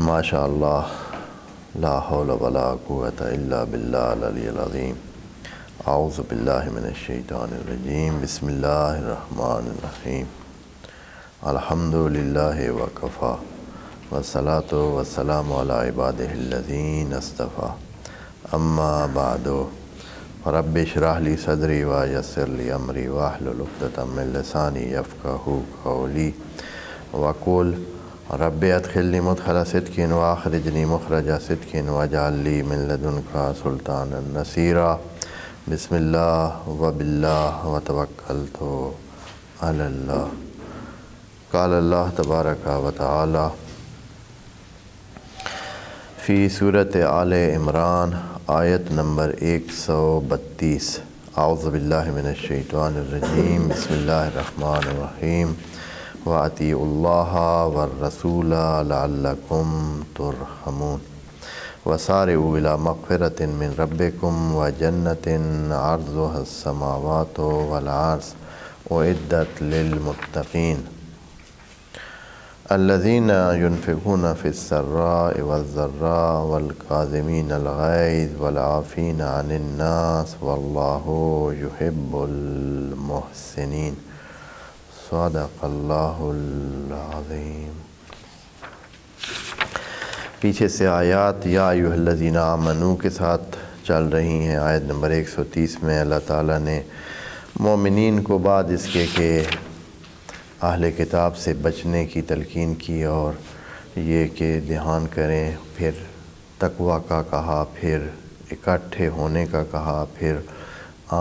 ماشاء اللہ لا حول ولا قوة الا باللہ العلی العظیم اعوذ باللہ من الشیطان الرجیم بسم اللہ الرحمن الرحیم الحمد للہ وکفا والصلاة والسلام علی عبادہ الذین اصطفیٰ اما بعد رب اشرح لی صدری ویسر لی امری واحلل عقدۃ من لسانی یفقہوا قولی وقول رب ادخلنی مدخل صدق واخرجنی مخرج صدق واجعل لی من لدنک سلطانا نصیرا بسم اللہ وباللہ وتوکلت علی اللہ۔ قال اللہ تبارک و تعالی فی سورۃ آل عمران آیت نمبر 132 اعوذ باللہ من الشیطان الرجیم بسم اللہ الرحمن الرحیم وَأَطِيعُوا اللَّهَ وَالرَّسُولَ لَعَلَّكُمْ تُرْحَمُونَ وَسَارِعُوا إِلَى مَغْفِرَةٍ مِّن رَّبِّكُمْ وَجَنَّةٍ عَرْضُهَا السَّمَاوَاتُ وَالْأَرْضُ أُعِدَّتْ لِلْمُتَّقِينَ الَّذِينَ يُنفِقُونَ فِي السَّرَّاءِ وَالضَّرَّاءِ وَالْكَاظِمِينَ الْغَيْظَ وَالْعَافِينَ عَنِ النَّاسِ وَاللَّهُ يُحِبُّ الْمُحْسِنِينَ۔ صدق اللہ العظیم۔ پیچھے سے آیات یا ایھا الذین آمنوا کے ساتھ چل رہی ہیں۔ آیت نمبر 130 میں اللہ تعالیٰ نے مومنین کو بعد اس کے کہ اہل کتاب سے بچنے کی تلقین کی اور یہ کہ دھیان کریں، پھر تقوی کا کہا، پھر اکٹھے ہونے کا کہا، پھر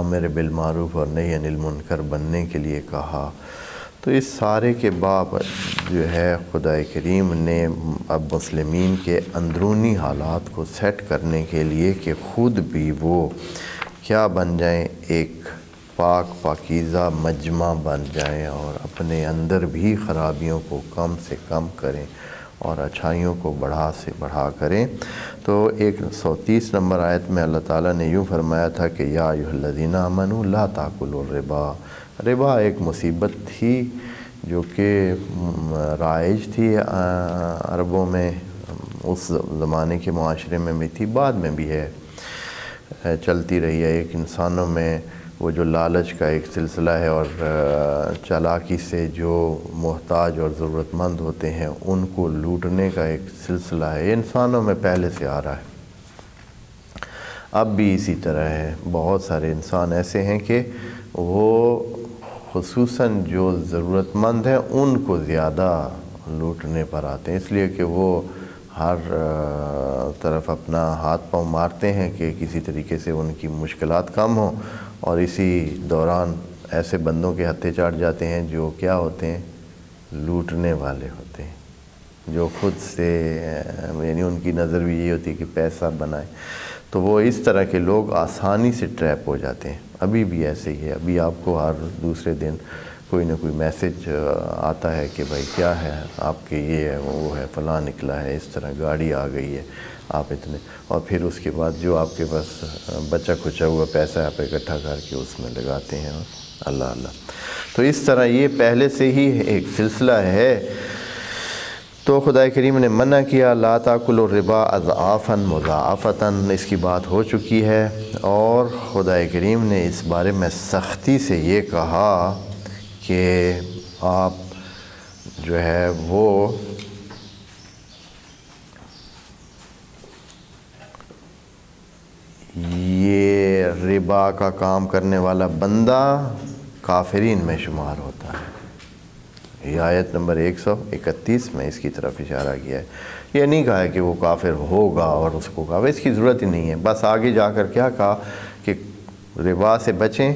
آمر بالمعروف اور نہی عن المنکر بننے کے لیے کہا۔ تو اس سارے کے بعد جو ہے خدا کریم نے اب مسلمین کے اندرونی حالات کو سیٹ کرنے کے لیے کہ خود بھی وہ کیا بن جائیں، ایک پاک پاکیزہ مجمع بن جائیں اور اپنے اندر بھی خرابیوں کو کم سے کم کریں اور اچھائیوں کو بڑھا سے بڑھا کریں۔ تو 130 نمبر آیت میں اللہ تعالیٰ نے یوں فرمایا تھا کہ یا ایھا الذین آمنوا لا تاکلوا الربا۔ ربا ایک مصیبت تھی جو کہ رائج تھی عربوں میں، اس زمانے کے معاشرے میں بھی تھی، بعد میں بھی ہے، چلتی رہی ہے۔ ایک انسانوں میں وہ جو لالچ کا ایک سلسلہ ہے اور چالاکی سے جو محتاج اور ضرورت مند ہوتے ہیں ان کو لوٹنے کا ایک سلسلہ ہے، یہ انسانوں میں پہلے سے آ رہا ہے، اب بھی اسی طرح ہے۔ بہت سارے انسان ایسے ہیں کہ وہ خصوصاً جو ضرورت مند ہیں ان کو زیادہ لوٹنے پر آتے ہیں، اس لیے کہ وہ ہر طرف اپنا ہاتھ پاؤں مارتے ہیں کہ کسی طریقے سے ان کی مشکلات کم ہوں، اور اسی دوران ایسے بندوں کے ہتھے چاٹ جاتے ہیں جو کیا ہوتے ہیں، لوٹنے والے ہوتے ہیں، جو خود سے یعنی ان کی نظر بھی یہ ہوتی ہے کہ پیسہ بنائیں، تو وہ اس طرح کے لوگ آسانی سے ٹریپ ہو جاتے ہیں۔ ابھی بھی ایسے ہی ہے، ابھی آپ کو ہر دوسرے دن کوئی نہ کوئی میسج آتا ہے کہ بھائی کیا ہے آپ کے، یہ ہے وہ ہے، فلاں نکلا ہے، اس طرح گاڑی آ گئی ہے، آپ اتنے، اور پھر اس کے بعد جو آپ کے پاس بچا کھچا ہوا پیسہ آپ اکٹھا کر کے اس میں لگاتے ہیں، اللہ اللہ۔ تو اس طرح یہ پہلے سے ہی ایک سلسلہ ہے۔ تو خدا کریم نے منع کیا لا تاکلوا الربا اضعافا مضاعفۃ، اس کی بات ہو چکی ہے، اور خدا کریم نے اس بارے میں سختی سے یہ کہا کہ آپ جو ہے وہ یہ ربا کا کام کرنے والا بندہ کافرین میں شمار ہوتا ہے۔ یہ آیت نمبر 131 میں اس کی طرف اشارہ کیا ہے۔ یہ نہیں کہا ہے کہ وہ کافر ہوگا اور اس کو کہا، اس کی ضرورت ہی نہیں ہے، بس آگے جا کر کیا کہا کہ ربا سے بچیں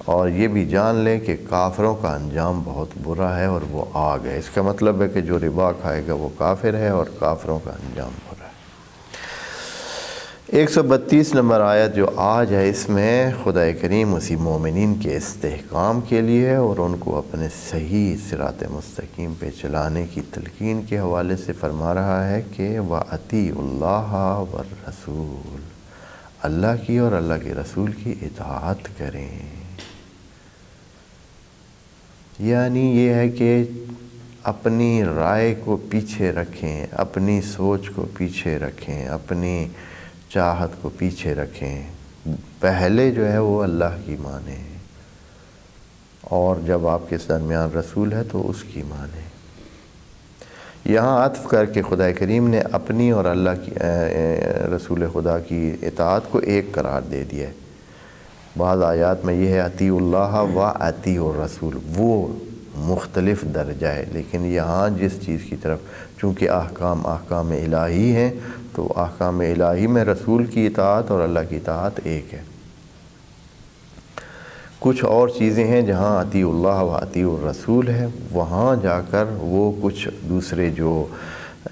اور یہ بھی جان لیں کہ کافروں کا انجام بہت برا ہے اور وہ آگ ہے۔ اس کا مطلب ہے کہ جو ربا کھائے گا وہ کافر ہے اور کافروں کا انجام برا ہے۔ 132 نمبر آیت جو آج ہے، اس میں خدا کریم اسی مومنین کے استحکام کے لیے ہے اور ان کو اپنے صحیح صراط مستقیم پہ چلانے کی تلقین کے حوالے سے فرما رہا ہے کہ وَأَطِيعُوا اللَّهَ وَالرَّسُولَ، اللہ کی اور اللہ کے رسول کی اطاعت کریں۔ یعنی یہ ہے کہ اپنی رائے کو پیچھے رکھیں، اپنی سوچ کو پیچھے رکھیں، اپنی چاہت کو پیچھے رکھیں، پہلے جو ہے وہ اللہ کی مانیں، اور جب آپ کے درمیان رسول ہے تو اس کی مانیں۔ یہاں عطف کر کے خدا کریم نے اپنی اور اللہ کی رسول خدا کی اطاعت کو ایک قرار دے دیا ہے۔ بعض آیات میں یہ ہے اطیعوا اللہ و اطیعوا الرسول، وہ مختلف درجہ ہے، لیکن یہاں جس چیز کی طرف چونکہ احکام الہی ہیں تو احکام الہی میں رسول کی اطاعت اور اللہ کی اطاعت ایک ہے۔ کچھ اور چیزیں ہیں جہاں اطیعوا اللہ و اطیعوا الرسول ہے، وہاں جا کر وہ کچھ دوسرے جو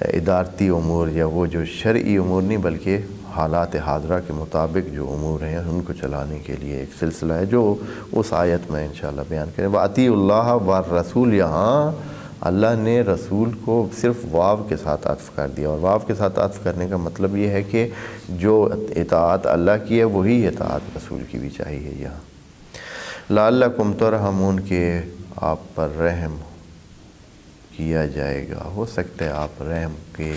ادارتی امور یا وہ جو شرعی امور نہیں بلکہ حالات حاضرہ کے مطابق جو امور ہیں ان کو چلانے کے لیے ایک سلسلہ ہے جو اس آیت میں انشاءاللہ بیان کریں۔ وَأَطِیعُوا اللَّهَ وَالرَّسُولَ، یہاں اللہ نے رسول کو صرف واو کے ساتھ عطف کر دیا، اور واو کے ساتھ عطف کرنے کا مطلب یہ ہے کہ جو اطاعت اللہ کی ہے وہی اطاعت رسول کی بھی چاہیے یہاں۔ لعلکم ترحمون، کہ آپ پر رحم کیا جائے گا، ہو سکتا ہے آپ رحم کے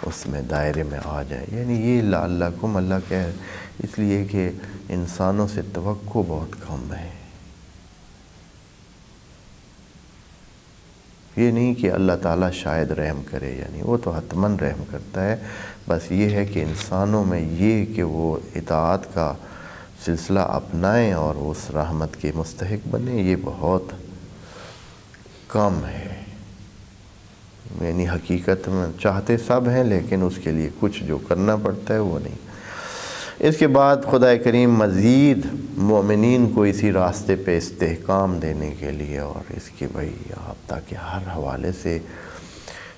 اس میں دائرے میں آ جائیں، یعنی یہ لعلکم اللہ کہہ اس لیے کہ انسانوں سے توقع بہت کم ہے۔ یہ نہیں کہ اللہ تعالیٰ شاید رحم کرے، یعنی وہ تو حتماً رحم کرتا ہے، بس یہ ہے کہ انسانوں میں یہ کہ وہ اطاعت کا سلسلہ اپنائیں اور اس رحمت کے مستحق بنیں، یہ بہت کم ہے۔ یعنی حقیقت میں چاہتے سب ہیں لیکن اس کے لیے کچھ جو کرنا پڑتا ہے وہ نہیں۔ اس کے بعد خدا کریم مزید مومنین کو اسی راستے پہ استحکام دینے کے لیے اور اس کے بھائی آپ تاکہ ہر حوالے سے،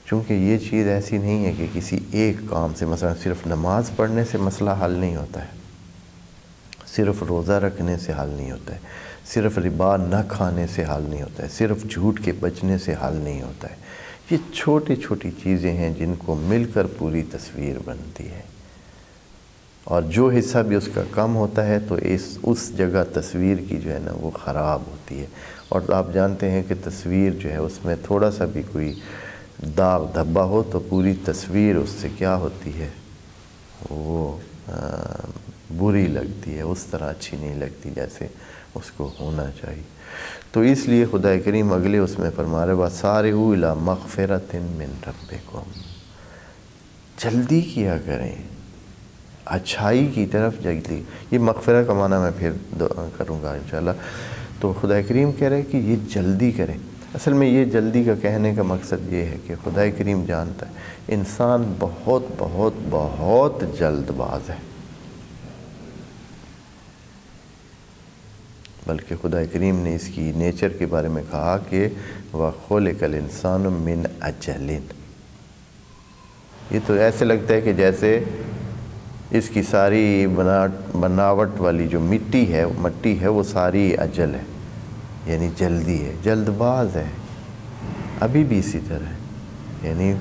چونکہ یہ چیز ایسی نہیں ہے کہ کسی ایک کام سے، مثلا صرف نماز پڑھنے سے مسئلہ حل نہیں ہوتا ہے، صرف روزہ رکھنے سے حل نہیں ہوتا ہے، صرف ربا نہ کھانے سے حل نہیں ہوتا ہے، صرف جھوٹ کے بچنے سے حل نہیں ہوتا ہے۔ یہ چھوٹی چھوٹی چیزیں ہیں جن کو مل کر پوری تصویر بنتی ہے، اور جو حصہ بھی اس کا کم ہوتا ہے تو اس جگہ تصویر کی جو ہے نا وہ خراب ہوتی ہے۔ اور آپ جانتے ہیں کہ تصویر جو ہے اس میں تھوڑا سا بھی کوئی داغ دھبا ہو تو پوری تصویر اس سے کیا ہوتی ہے، وہ بری لگتی ہے، اس طرح اچھی نہیں لگتی جیسے اس کو ہونا چاہیے۔ تو اس لیے خدا کریم اگلے اس میں فرما رہے وَسَارِعُوا إِلَىٰ مَغْفِرَةٍ مِّن رَبِّكُمْ، جلدی کیا کریں اچھائی کی طرف جلدی۔ یہ مغفرہ کا معنی میں پھر کروں گا انشاءاللہ۔ تو خدا کریم کہہ رہے کہ یہ جلدی کریں۔ اصل میں یہ جلدی کا کہنے کا مقصد یہ ہے کہ خدا کریم جانتا ہے انسان بہت بہت بہت جلد باز ہے، بلکہ خدا کریم نے اس کی نیچر کے بارے میں کہا کہ وَخُلِقَ الْإِنسَانُ مِنْ أَجَلٍ۔ یہ تو ایسے لگتا ہے کہ جیسے اس کی ساری بناوٹ والی جو مٹی ہے وہ ساری اجل ہے، یعنی جلدی ہے، جلد باز ہے، ابھی بھی اسی طرح ہے۔ یعنی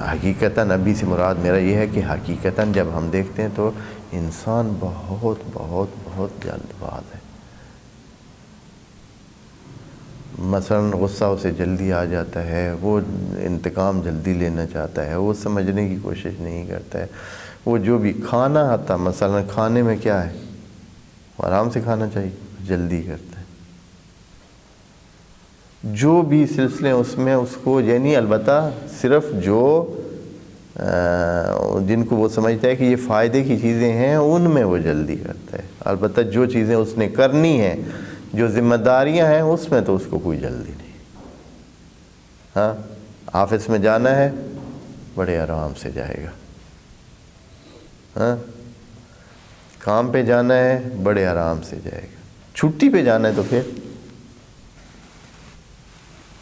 حقیقتاً ابھی سے مراد میرا یہ ہے کہ حقیقتاً جب ہم دیکھتے ہیں تو انسان بہت بہت بہت جلد باز ہے۔ مثلاً غصہ اسے جلدی آ جاتا ہے، وہ انتقام جلدی لینا چاہتا ہے، وہ سمجھنے کی کوشش نہیں کرتا ہے، وہ جو بھی کھانا آتا مثلاً کھانے میں کیا ہے، آرام سے کھانا چاہیے، جلدی کرتا ہے، جو بھی سلسلے اس میں اس کو، یعنی البتہ صرف جو جن کو وہ سمجھتا ہے کہ یہ فائدے کی چیزیں ہیں ان میں وہ جلدی کرتا ہے، البتہ جو چیزیں اس نے کرنی ہیں، جو ذمہ داریاں ہیں اس میں تو اس کو کوئی جلدی نہیں۔ ہاں آفس میں جانا ہے بڑے آرام سے جائے گا، ہاں کام پہ جانا ہے بڑے آرام سے جائے گا، چھٹی پہ جانا ہے تو پھر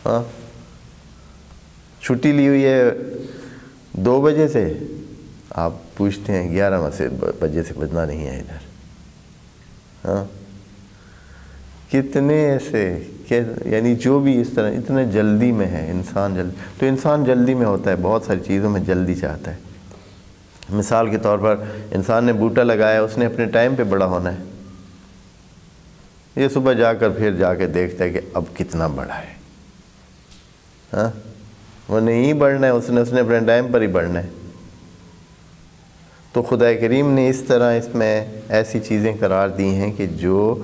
ہاں چھٹی لی ہوئی ہے 2 بجے سے، آپ پوچھتے ہیں 11 بجے سے بجنا نہیں ہے ادھر، ہاں کتنے ایسے کہ یعنی جو بھی اس طرح اتنے جلدی میں ہے انسان، تو انسان جلدی میں ہوتا ہے، بہت ساری چیزوں میں جلدی چاہتا ہے۔ مثال کے طور پر انسان نے بوٹا لگایا، اس نے اپنے ٹائم پہ بڑا ہونا ہے، یہ صبح جا کر پھر جا کے دیکھتا ہے کہ اب کتنا بڑا ہے، ہاں وہ نہیں بڑھنا ہے، اس نے اپنے ٹائم پر ہی بڑھنا ہے۔ تو خدا کریم نے اس طرح اس میں ایسی چیزیں قرار دی ہیں کہ جو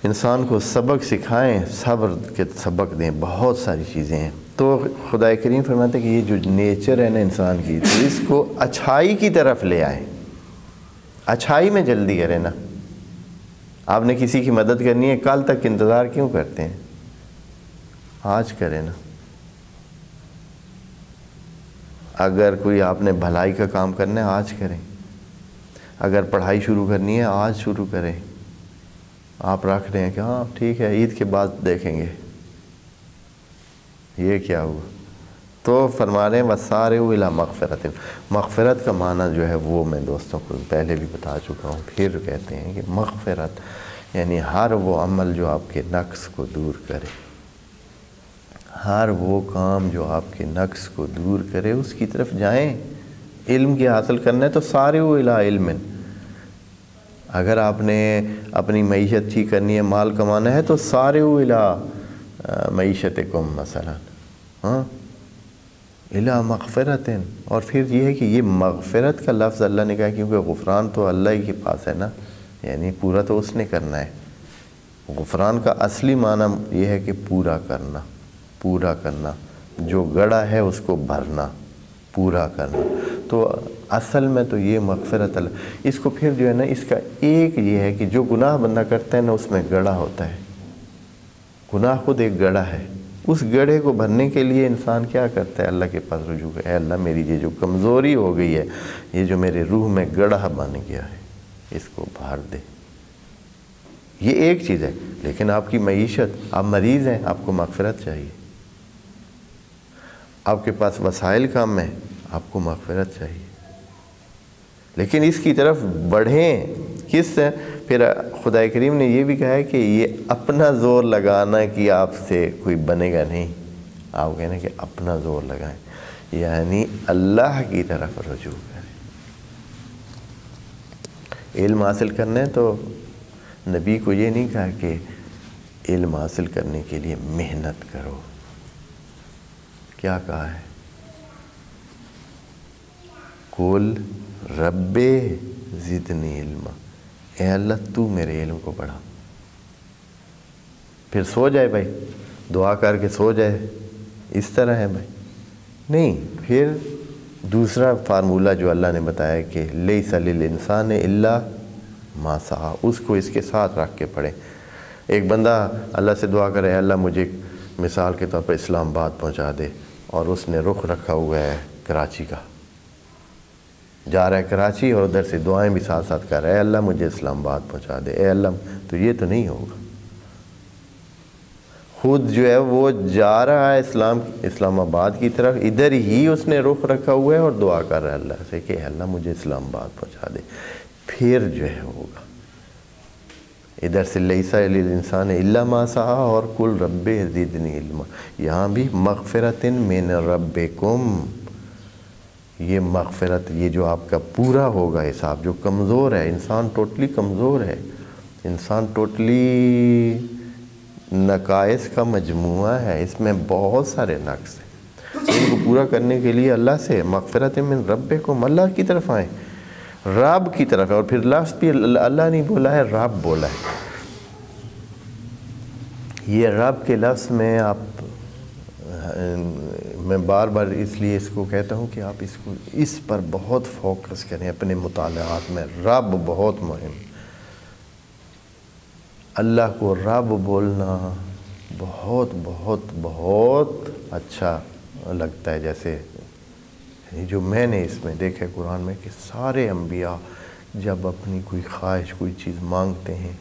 انسان کو سبق سکھائیں، صبر کے سبق دیں، بہت ساری چیزیں ہیں۔ تو خدا کریم فرماتے ہیں کہ یہ جو نیچر ہے نا انسان کی، تو اس کو اچھائی کی طرف لے آئیں، اچھائی میں جلدی کریں نا۔ آپ نے کسی کی مدد کرنی ہے، کل تک انتظار کیوں کرتے ہیں؟ آج کریں نا۔ اگر کوئی آپ نے بھلائی کا کام کرنا ہے، آج کریں۔ اگر پڑھائی شروع کرنی ہے، آج شروع کریں۔ آپ رکھ رہے ہیں کہ ہاں ٹھیک ہے عید کے بعد دیکھیں گے، یہ کیا ہوا؟ تو فرما رہے ہیں وَسَارِعُوا إِلَىٰ مَغْفِرَةٍ۔ مغفرت کا معنی جو ہے وہ میں دوستوں کو پہلے بھی بتا چکا ہوں، پھر کہتے ہیں کہ مغفرت یعنی ہر وہ عمل جو آپ کے نقص کو دور کرے، ہر وہ کام جو آپ کے نقص کو دور کرے اس کی طرف جائیں۔ علم کی حاصل کرنا ہے تو سارعوا الی علم۔ اگر آپ نے اپنی معیشت ٹھیک کرنی ہے، مال کمانا ہے، تو سارعوا الی معیشتکم مثلا، ہاں الی مغفرت۔ اور پھر یہ ہے کہ یہ مغفرت کا لفظ اللہ نے کہا کیونکہ غفران تو اللہ ہی کے پاس ہے نا، یعنی پورا تو اس نے کرنا ہے۔ غفران کا اصلی معنی یہ ہے کہ پورا کرنا، پورا کرنا، جو گڑا ہے اس کو بھرنا، پورا کرنا۔ تو اصل میں تو یہ مغفرت اللہ، اس کو پھر جو ہے نا اس کا ایک یہ ہے کہ جو گناہ بندہ کرتا ہے نا اس میں گڑا ہوتا ہے، گناہ خود ایک گڑا ہے۔ اس گڑھے کو بھرنے کے لیے انسان کیا کرتا ہے؟ اللہ کے پاس رجوع ہے، اے اللہ میری یہ جو کمزوری ہو گئی ہے، یہ جو میرے روح میں گڑھا بن گیا ہے، اس کو بھر دے۔ یہ ایک چیز ہے۔ لیکن آپ کی معیشت، آپ مریض ہیں، آپ کو مغفرت چاہیے۔ آپ کے پاس وسائل کم ہیں، آپ کو مغفرت چاہیے۔ لیکن اس کی طرف بڑھیں کس سے؟ پھر خدا کریم نے یہ بھی کہا ہے کہ یہ اپنا زور لگانا کہ آپ سے کوئی بنے گا نہیں، آپ کہنا کہ اپنا زور لگائیں، یعنی اللہ کی طرف رجوع کریں۔ علم حاصل کرنا ہے تو نبی کو یہ نہیں کہا کہ علم حاصل کرنے کے لیے محنت کرو، کیا کہا ہے؟ قُلْ رَبِّ زِدْنِی علما، اے اللہ تو میرے علم کو بڑھا۔ پھر سو جائے بھائی، دعا کر کے سو جائے، اس طرح ہے بھائی نہیں۔ پھر دوسرا فارمولہ جو اللہ نے بتایا کہ لیس للانسان الا ما سعی، اس کو اس کے ساتھ رکھ کے پڑھیں۔ ایک بندہ اللہ سے دعا کرے، اے اللہ مجھے مثال کے طور پر اسلام آباد پہنچا دے، اور اس نے رخ رکھا ہوا ہے کراچی کا، جا رہا ہے کراچی اور ادھر سے دعائیں بھی ساتھ ساتھ کر رہا ہے، اے اللہ مجھے اسلام آباد پہنچا دے، اے اللہ، تو یہ تو نہیں ہوگا۔ خود جو ہے وہ جا رہا ہے اسلام آباد کی طرف، ادھر ہی اس نے رخ رکھا ہوا ہے اور دعا کر رہا ہے اللہ سے کہ اے اللہ مجھے اسلام آباد پہنچا دے، پھر جو ہے ہوگا۔ ادھر سے لیس للانسان الا ما سعی اور قل رب زدنی علما، یہاں بھی مغفرۃ من ربکم، یہ مغفرت، یہ جو آپ کا پورا ہوگا حساب، جو کمزور ہے، انسان ٹوٹلی کمزور ہے، انسان ٹوٹلی نقائص کا مجموعہ ہے، اس میں بہت سارے نقص ہیں۔ ان کو پورا کرنے کے لیے اللہ سے مغفرۃ من ربکم، اللہ کی طرف آئیں، رب کی طرف ہے۔ اور پھر لفظ بھی اللہ نہیں بولا ہے، رب بولا ہے۔ یہ رب کے لفظ میں آپ، میں بار بار اس لیے اس کو کہتا ہوں کہ آپ اس پر بہت فوکس کریں اپنے مطالعات میں۔ رب بہت مہم، اللہ کو رب بولنا بہت بہت بہت اچھا لگتا ہے۔ جیسے جو میں نے اس میں دیکھا ہے قرآن میں کہ سارے انبیاء جب اپنی کوئی خواہش، کوئی چیز مانگتے ہیں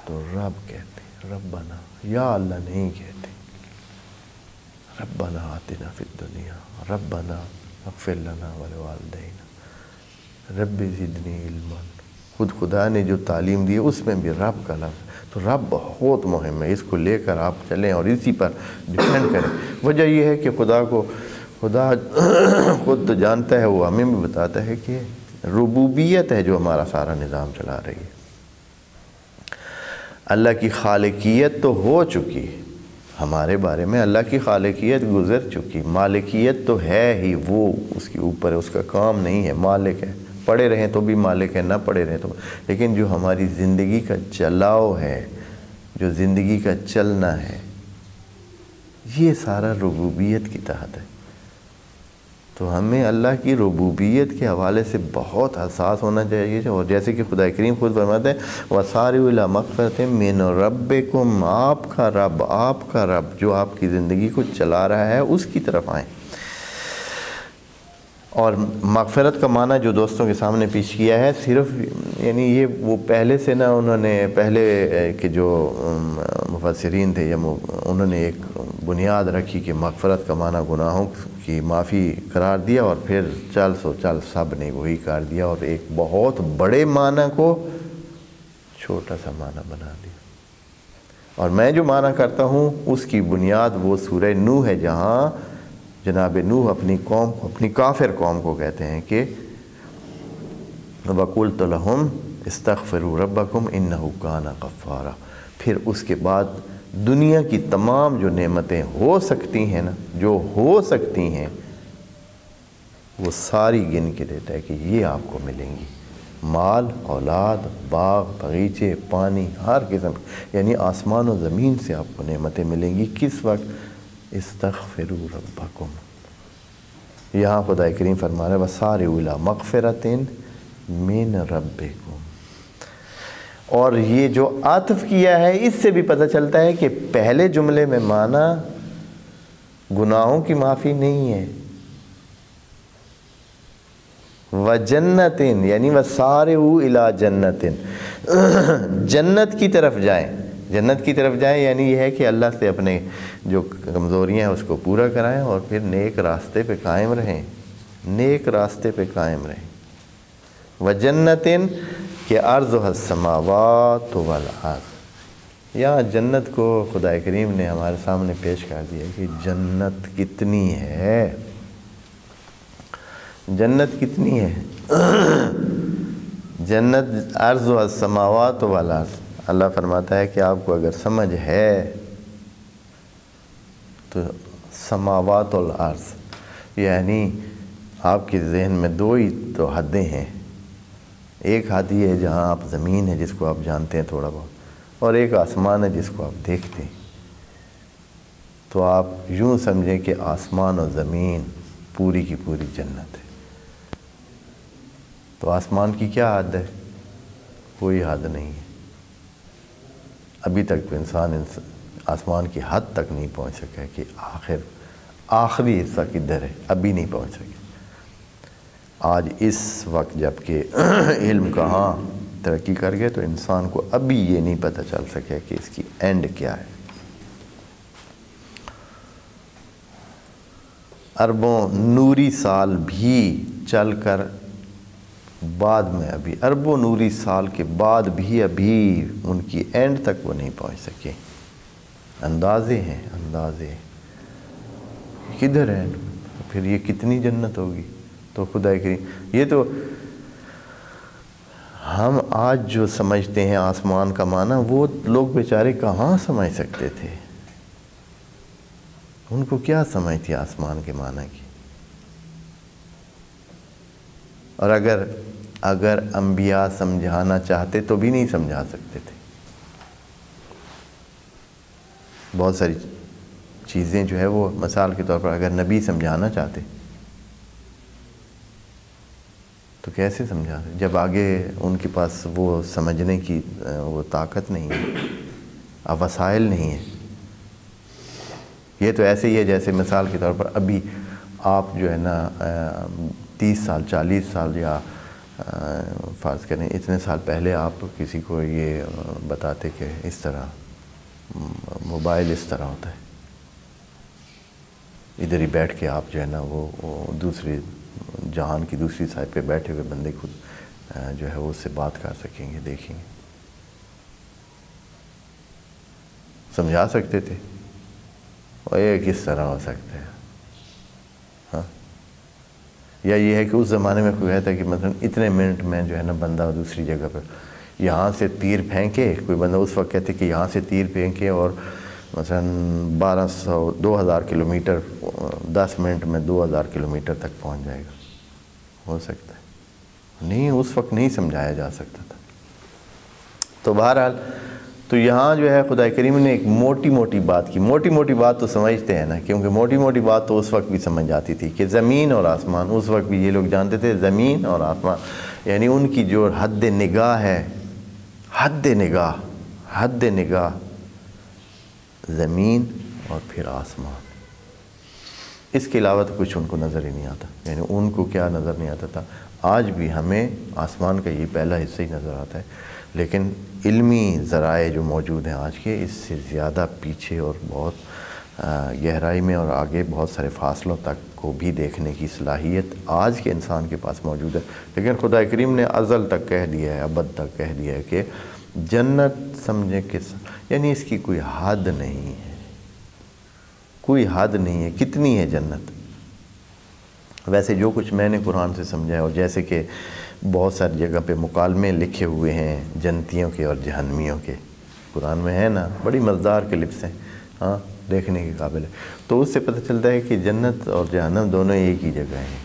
تو رب کہتے ہیں، ربنا، یا اللہ نہیں کہتے، ربنا آتنا فی الدنیا، ربنا اغفر لنا ولوالدینا، رب زدنی علما۔ خود خدا نے جو تعلیم دی ہے اس میں بھی رب کا لفظ، تو رب بہت مہم ہے، اس کو لے کر آپ چلیں اور اسی پر ڈیپینڈ کریں۔ وجہ یہ ہے کہ خدا خود تو جانتا ہے، وہ ہمیں بھی بتاتا ہے کہ ربوبیت ہے جو ہمارا سارا نظام چلا رہی ہے۔ اللہ کی خالقیت تو ہو چکی، ہمارے بارے میں اللہ کی خالقیت گزر چکی، مالکیت تو ہے ہی، وہ اس کے اوپر اس کا کام نہیں ہے، مالک ہے، پڑے رہیں تو بھی مالک ہے، نہ پڑے رہیں تو، لیکن جو ہماری زندگی کا چلاؤ ہے، جو زندگی کا چلنا ہے، یہ سارا ربوبیت کی تحت ہے۔ تو ہمیں اللہ کی ربوبیت کے حوالے سے بہت حساس ہونا چاہیے، اور جیسے کہ خدا کریم خود فرماتے ہیں وَسَارِعُوا إِلَىٰ مَغْفِرَةٍ مِّن رَبِّكُمْ، آپ کا رب جو آپ کی زندگی کو چلا رہا ہے اس کی طرف آئیں۔ اور مغفرت کا معنی جو دوستوں کے سامنے پیش کیا ہے، صرف یعنی یہ وہ پہلے سے نہ انہوں نے پہلے کہ جو مفسرین تھے یا انہوں نے ایک بنیاد رکھی کہ مغفرت کا معنی گناہوں کی معافی قرار دیا، اور پھر چل سب نے وہی کر دیا، اور ایک بہت بڑے معنی کو چھوٹا سا معنی بنا دیا۔ اور میں جو معنی کرتا ہوں اس کی بنیاد وہ سورہ نوح ہے، جہاں جناب نوح اپنی قوم کو، اپنی کافر قوم کو کہتے ہیں کہ وَقُلْتُ لَهُمْ اسْتَغْفِرُوا رَبَّكُمْ إِنَّهُ كَانَ غَفَّارًا۔ پھر اس کے بعد دنیا کی تمام جو نعمتیں ہو سکتی ہیں نا، جو ہو سکتی ہیں، وہ ساری گن کے دیتا ہے کہ یہ آپ کو ملیں گی، مال، اولاد، باغ، باغیچے، پانی، ہر قسم، یعنی آسمان و زمین سے آپ کو نعمتیں ملیں گی۔ کس وقت؟ استغفروا ربکم۔ یہاں خدا کریم فرما رہا ہے وَسَارِعُوا إِلَىٰ مَغْفِرَةٍ مِّن رَبِّكُمْ۔ اور یہ جو عطف کیا ہے اس سے بھی پتہ چلتا ہے کہ پہلے جملے میں معنی گناہوں کی معافی نہیں ہے، وَجَنَّةٍ یعنی وَسَارِعُوا إِلَىٰ جَنَّةٍ، جنت کی طرف جائیں، جنت کی طرف جائیں، یعنی یہ ہے کہ اللہ سے اپنے جو کمزوریاں ہیں اس کو پورا کرائیں، اور پھر نیک راستے پہ قائم رہیں، نیک راستے پہ قائم رہیں۔ وَجَنَّةٍ کہ عرضها السماوات والارض، یہاں جنت کو خدا کریم نے ہمارے سامنے پیش کر دیا کہ جنت کتنی ہے، جنت کتنی ہے۔ جنت عرضها السماوات والارض، اللہ فرماتا ہے کہ آپ کو اگر سمجھ ہے تو سماوات والارض یعنی آپ کے ذہن میں دو ہی تو حدیں ہیں، ایک حد یہ ہے جہاں آپ زمین ہے جس کو آپ جانتے ہیں تھوڑا بہت، اور ایک آسمان ہے جس کو آپ دیکھتے ہیں۔ تو آپ یوں سمجھیں کہ آسمان و زمین پوری کی پوری جنت ہے۔ تو آسمان کی کیا حد ہے؟ کوئی حد نہیں ہے۔ ابھی تک تو انسان آسمان کی حد تک نہیں پہنچ سکا ہے کہ آخری حصہ کدھر ہے، ابھی نہیں پہنچ سکے۔ آج اس وقت جب کہ علم کہاں ترقی کر گئے تو انسان کو ابھی یہ نہیں پتہ چل سکے کہ اس کی اینڈ کیا ہے۔ اربوں نوری سال بھی چل کر بعد میں، ابھی اربوں نوری سال کے بعد بھی ابھی ان کی اینڈ تک وہ نہیں پہنچ سکے۔ اندازے ہیں، اندازے کدھر ہیں، پھر یہ کتنی جنت ہوگی۔ تو خدا کریم یہ تو ہم آج جو سمجھتے ہیں آسمان کا معنی، وہ لوگ بیچارے کہاں سمجھ سکتے تھے، ان کو کیا سمجھ تھی آسمان کے معنی کی۔ اور اگر انبیاء سمجھانا چاہتے تو بھی نہیں سمجھا سکتے تھے۔ بہت ساری چیزیں جو ہے وہ مثال کے طور پر اگر نبی سمجھانا چاہتے تو کیسے سمجھاتے، جب آگے ان کے پاس وہ سمجھنے کی وہ طاقت نہیں ہے، وسائل نہیں ہے۔ یہ تو ایسے ہی ہے جیسے مثال کے طور پر ابھی آپ جو ہے نا 30 سال 40 سال یا فرض کریں اتنے سال پہلے آپ کسی کو یہ بتاتے کہ اس طرح موبائل اس طرح ہوتا ہے، ادھر ہی بیٹھ کے آپ جو ہے نا وہ دوسری جہان کی دوسری سائڈ پہ بیٹھے ہوئے بندے خود جو ہے وہ اس سے بات کر سکیں گے، دیکھیں گے، سمجھا سکتے تھے۔ اور یہ کس طرح ہو سکتا ہے، ہاں؟ یا یہ ہے کہ اس زمانے میں کوئی کہتا ہے کہ مثلا اتنے منٹ میں جو ہے نا بندہ دوسری جگہ پر یہاں سے تیر پھینکے، کوئی بندہ اس وقت کہتے کہ یہاں سے تیر پھینکے اور مثلا 2000 کلومیٹر 10 منٹ میں 2000 کلومیٹر تک پہنچ جائے گا، ہو سکتا ہے نہیں، اس وقت نہیں سمجھایا جا سکتا تھا۔ تو بہرحال تو یہاں جو ہے خدا کریم نے ایک موٹی موٹی بات کی، موٹی موٹی بات تو سمجھتے ہیں نا، کیونکہ موٹی موٹی بات تو اس وقت بھی سمجھ جاتی تھی کہ زمین اور آسمان، اس وقت بھی یہ لوگ جانتے تھے زمین اور آسمان، یعنی ان کی جو حد نگاہ ہے، حد نگاہ زمین اور پھر آسمان، اس کے علاوہ تو کچھ ان کو نظر ہی نہیں آتا۔ یعنی ان کو کیا نظر نہیں آتا تھا؟ آج بھی ہمیں آسمان کا یہ پہلا حصہ ہی نظر آتا ہے، لیکن علمی ذرائع جو موجود ہیں آج کے، اس سے زیادہ پیچھے اور بہت گہرائی میں اور آگے بہت سارے فاصلوں تک کو بھی دیکھنے کی صلاحیت آج کے انسان کے پاس موجود ہے۔ لیکن خدا کریم نے ازل تک کہہ دیا ہے، ابد تک کہہ دیا ہے کہ جنت سمجھے کہ یعنی اس کی کوئی حد نہیں ہے، کوئی حد نہیں ہے، کتنی ہے جنت۔ ویسے جو کچھ میں نے قرآن سے سمجھا ہے، اور جیسے کہ بہت ساری جگہ پہ مکالمے لکھے ہوئے ہیں جنتیوں کے اور جہنمیوں کے، قرآن میں ہے نا، بڑی مزدار کلپس ہیں، ہاں دیکھنے کے قابل ہے۔ تو اس سے پتہ چلتا ہے کہ جنت اور جہنم دونوں ایک ہی جگہ ہیں،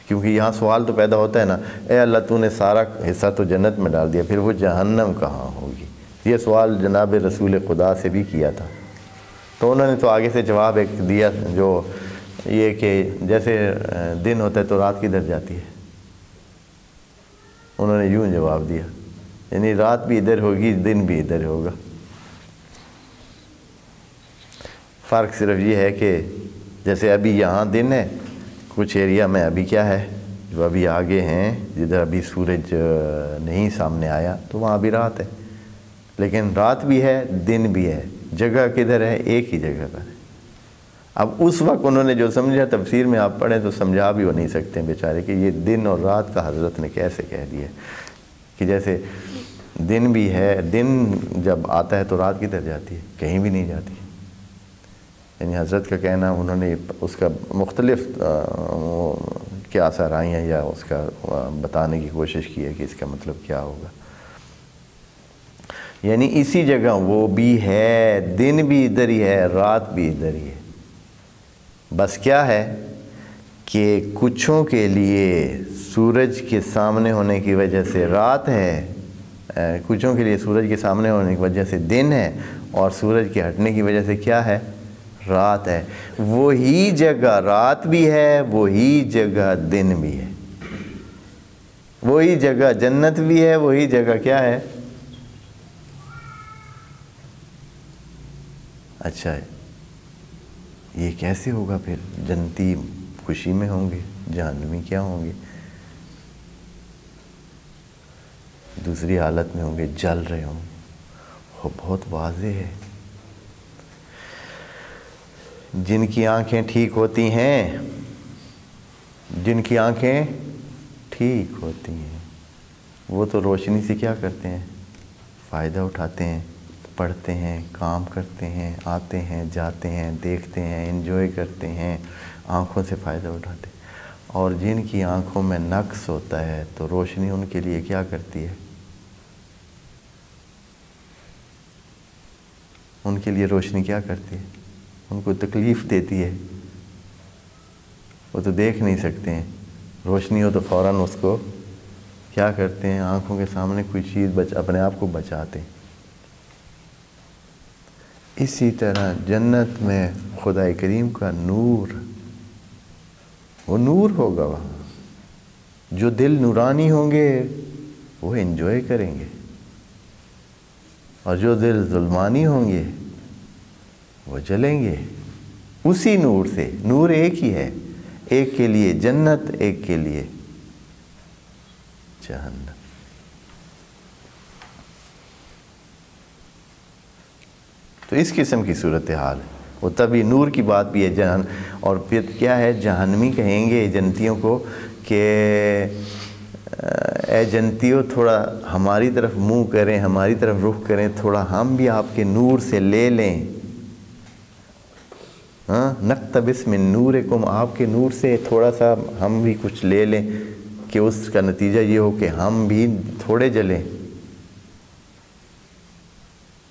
کیونکہ یہاں سوال تو پیدا ہوتا ہے نا، اے اللہ تو نے سارا حصہ تو جنت میں ڈال دیا، پھر وہ جہنم کہاں ہوگی؟ یہ سوال جناب رسول خدا سے بھی کیا تھا، تو انہوں نے تو آگے سے جواب ایک دیا، جو یہ کہ جیسے دن ہوتا ہے تو رات کدھر جاتی ہے، انہوں نے یوں جواب دیا، یعنی رات بھی ادھر ہوگی، دن بھی ادھر ہوگا۔ فرق صرف یہ ہے کہ جیسے ابھی یہاں دن ہے، کچھ ایریا میں ابھی کیا ہے، جو ابھی آگے ہیں جدھر ابھی سورج نہیں سامنے آیا تو وہاں ابھی رات ہے، لیکن رات بھی ہے دن بھی ہے، جگہ کدھر ہے؟ ایک ہی جگہ پر ہے۔ اب اس وقت انہوں نے جو سمجھا، تفسیر میں آپ پڑھیں تو سمجھا بھی ہو نہیں سکتے ہیں بیچارے کہ یہ دن اور رات کا حضرت نے کیسے کہہ دیا کہ جیسے دن بھی ہے، دن جب آتا ہے تو رات کدھر جاتی ہے؟ کہیں بھی نہیں جاتی۔ یعنی حضرت کا کہنا، انہوں نے اس کا مختلف کیا سرائیاں یا اس کا بتانے کی کوشش کی ہے کہ اس کا مطلب کیا ہوگا۔ یعنی اسی جگہ وہ بھی ہے، دن بھی ادھر ہی ہے، رات بھی ادھر ہی ہے، بس کیا ہے کہ کچھوں کے لیے سورج کے سامنے ہونے کی وجہ سے رات ہے، کچھوں کے لیے سورج کے سامنے ہونے کی وجہ سے دن ہے، اور سورج کے ہٹنے کی وجہ سے کیا ہے؟ رات ہے۔ وہی جگہ رات بھی ہے، وہی جگہ دن بھی ہے، وہی جگہ جنت بھی ہے، وہی جگہ کیا ہے؟ اچھا ہے، یہ کیسے ہوگا پھر؟ جنتی خوشی میں ہوں گے، جہنمی کیا ہوں گے؟ دوسری حالت میں ہوں گے، جل رہے ہوں گے۔ وہ بہت واضح ہے، جن کی آنکھیں ٹھیک ہوتی ہیں، جن کی آنکھیں ٹھیک ہوتی ہیں، وہ تو روشنی سے کیا کرتے ہیں؟ فائدہ اٹھاتے ہیں، پڑھتے ہیں، کام کرتے ہیں، آتے ہیں، جاتے ہیں، دیکھتے ہیں، انجوائے کرتے ہیں، آنکھوں سے فائدہ اٹھاتے ہیں۔ اور جن کی آنکھوں میں نقص ہوتا ہے تو روشنی ان کے لیے کیا کرتی ہے؟ ان کے لیے روشنی کیا کرتی ہے؟ ان کو تکلیف دیتی ہے، وہ تو دیکھ نہیں سکتے ہیں، روشنی ہو تو فوراً اس کو کیا کرتے ہیں؟ آنکھوں کے سامنے کوئی چیز اپنے آپ کو بچاتے ہیں۔ اسی طرح جنت میں خدا کریم کا نور، وہ نور ہوگا وہاں، جو دل نورانی ہوں گے وہ انجوائے کریں گے، اور جو دل ظلمانی ہوں گے وہ جلیں گے اسی نور سے۔ نور ایک ہی ہے، ایک کے لیے جنت، ایک کے لیے جہنم۔ تو اس قسم کی صورتحال ہے، وہ تبھی نور کی بات بھی ہے۔ اور پھر کیا ہے؟ جہنمی کہیں گے جنتیوں کو کہ اے جنتیوں، تھوڑا ہماری طرف منہ کریں، ہماری طرف رخ کریں، تھوڑا ہم بھی آپ کے نور سے لے لیں، ہاں، نقتبس من نورکم، آپ کے نور سے تھوڑا سا ہم بھی کچھ لے لیں، کہ اس کا نتیجہ یہ ہو کہ ہم بھی تھوڑے جلیں۔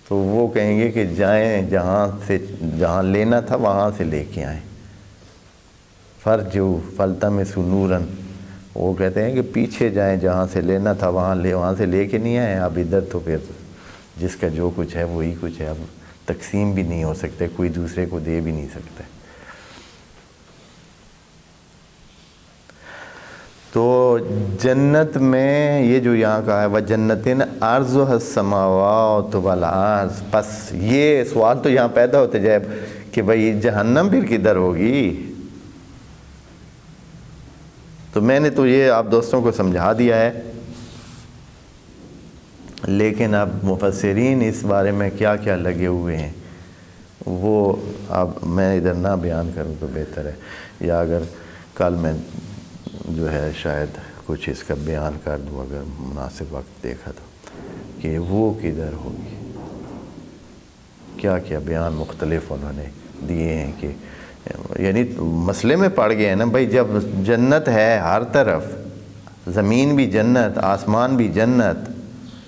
تو وہ کہیں گے کہ جائیں جہاں لینا تھا وہاں سے لے کے آئیں. فرجو فلتمسوا نورا، وہ کہتے ہیں کہ پیچھے جائیں، جہاں سے لینا تھا وہاں سے لے کے نہیں آئے. اب ادھر تو پھر جس کا جو کچھ ہے وہی کچھ ہے، اب تقسیم بھی نہیں ہو سکتے، کوئی دوسرے کو دے بھی نہیں سکتے. تو جنت میں یہ جو یہاں کا ہے وَجَنَّتٍ عَرْضُهَا السَّمَاوَاتُ وَالْأَرْضُ، بس یہ سوال تو یہاں پیدا ہوتے جائے کہ بھئی جہنم پھر کدھر ہوگی. تو میں نے تو یہ آپ دوستوں کو سمجھا دیا ہے، لیکن اب مفسرین اس بارے میں کیا کیا لگے ہوئے ہیں وہ اب میں ادھر نہ بیان کروں تو بہتر ہے، یا اگر کل میں جو ہے شاید کچھ اس کا بیان کر دوں اگر مناسب وقت دیکھا تو، کہ وہ کدھر ہوگی. کیا کیا بیان مختلف انہوں نے دیے ہیں کہ یعنی مسئلے میں پڑ گئے ہیں نا بھائی. جب جنت ہے ہر طرف، زمین بھی جنت، آسمان بھی جنت،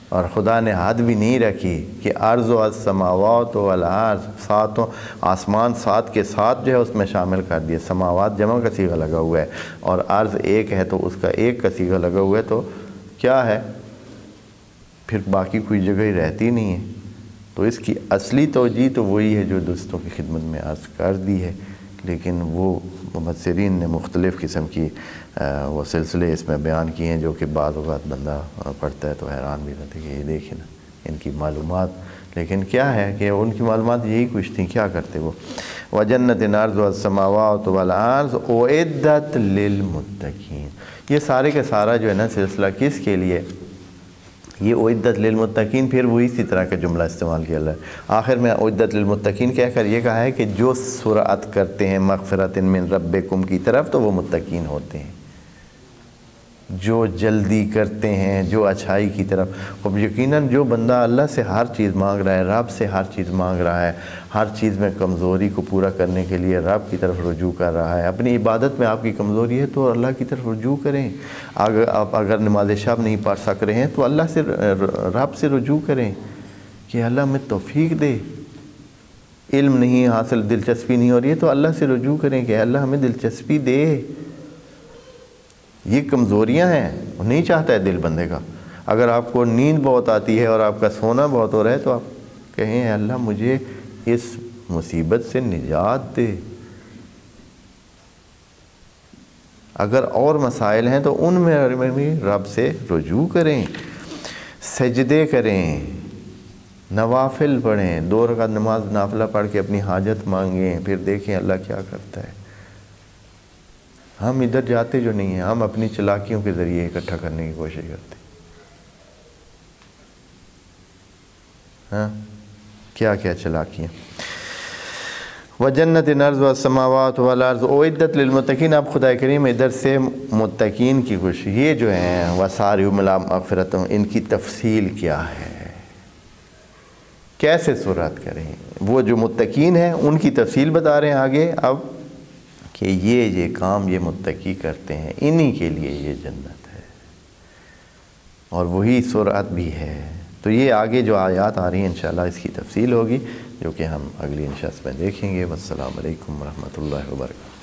اور خدا نے حد بھی نہیں رکھی کہ عرض و السماوات والارض، ساتوں آسمان ساتھ کے ساتھ جو ہے اس میں شامل کر دیے. سماوات جمع کا صیغہ لگا ہوا ہے اور عرض ایک ہے تو اس کا ایک کا صیغہ لگا ہوا ہے، تو کیا ہے پھر باقی کوئی جگہ ہی رہتی نہیں ہے. تو اس کی اصلی توجہ تو وہی ہے جو دوستوں کی خدمت میں عرض کر دی ہے، لیکن وہ مفسرین نے مختلف قسم کی وہ سلسلے اس میں بیان کیے ہیں جو کہ بعض اوقات بندہ پڑھتا ہے تو حیران بھی رہتا ہے کہ یہ دیکھیں نا ان کی معلومات. لیکن کیا ہے کہ ان کی معلومات یہی کچھ تھیں، کیا کرتے وہ. وَجَنَّتٍ عَرْضُهَا السَّمَاوَاتُ وَالْأَرْضُ أُعِدَّتْ لِلْمُتَّقِينَ. یہ سارے کا سارا جو ہے نا سلسلہ کس کے لیے، یہ اعدت للمتقین، پھر وہ اسی طرح کا جملہ استعمال کیا اللہ ہے آخر میں. اعدت للمتقین کہہ کر یہ کہا ہے کہ جو سرعت کرتے ہیں مغفرۃ من ربکم کی طرف تو وہ متقین ہوتے ہیں. جو جلدی کرتے ہیں جو اچھائی کی طرف. اب یقیناً جو بندہ اللہ سے ہر چیز مانگ رہا ہے، رب سے ہر چیز مانگ رہا ہے، ہر چیز میں کمزوری کو پورا کرنے کے لیے رب کی طرف رجوع کر رہا ہے، اپنی عبادت میں آپ کی کمزوری ہے تو اللہ کی طرف رجوع کریں. اگر نماز شب نہیں پڑھ سک رہے ہیں تو اللہ سے رب سے رجوع کریں کہ اللہ میں توفیق دے. علم نہیں حاصل، دلچسپی نہیں ہو رہی ہے تو اللہ سے رجوع کریں کہ اللہ ہمیں دلچسپی دے. یہ کمزوریاں ہیں، نہیں چاہتا ہے دل بندے کا. اگر آپ کو نیند بہت آتی ہے اور آپ کا سونا بہت ہو رہا ہے تو آپ کہیں اللہ مجھے اس مصیبت سے نجات دے. اگر اور مسائل ہیں تو ان میں بھی رب سے رجوع کریں، سجدے کریں، نوافل پڑھیں، 2 رکعت نماز نافلہ پڑھ کے اپنی حاجت مانگیں، پھر دیکھیں اللہ کیا کرتا ہے. ہم ادھر جاتے جو نہیں ہیں، ہم اپنی چلاکیوں کے ذریعے اکٹھا کرنے کی کوشش کرتے ہیں. ہاں کیا کیا چلاکیاں. وَجَنَّتٍ عَرْضُهَا السَّمَاوَاتُ وَالْأَرْضُ أُعِدَّتْ لِلْمُتَّقِينَ. اب خدا کریم ادھر سے متقین کی کچھ یہ جو ہیں وَسَارِعُوا إِلَىٰ مَغْفِرَةٍ، ان کی تفصیل کیا ہے، کیسے سرعت کریں. وہ جو متقین ہیں ان کی تفصیل بتا رہے ہیں آگے اب کہ یہ کام یہ متقی کرتے ہیں، انہی کے لیے یہ جنت ہے اور وہی سرعت بھی ہے. تو یہ آگے جو آیات آ رہی ہیں انشاءاللہ اس کی تفصیل ہوگی جو کہ ہم اگلی نشست میں دیکھیں گے. والسلام علیکم ورحمۃ اللہ وبرکاتہ.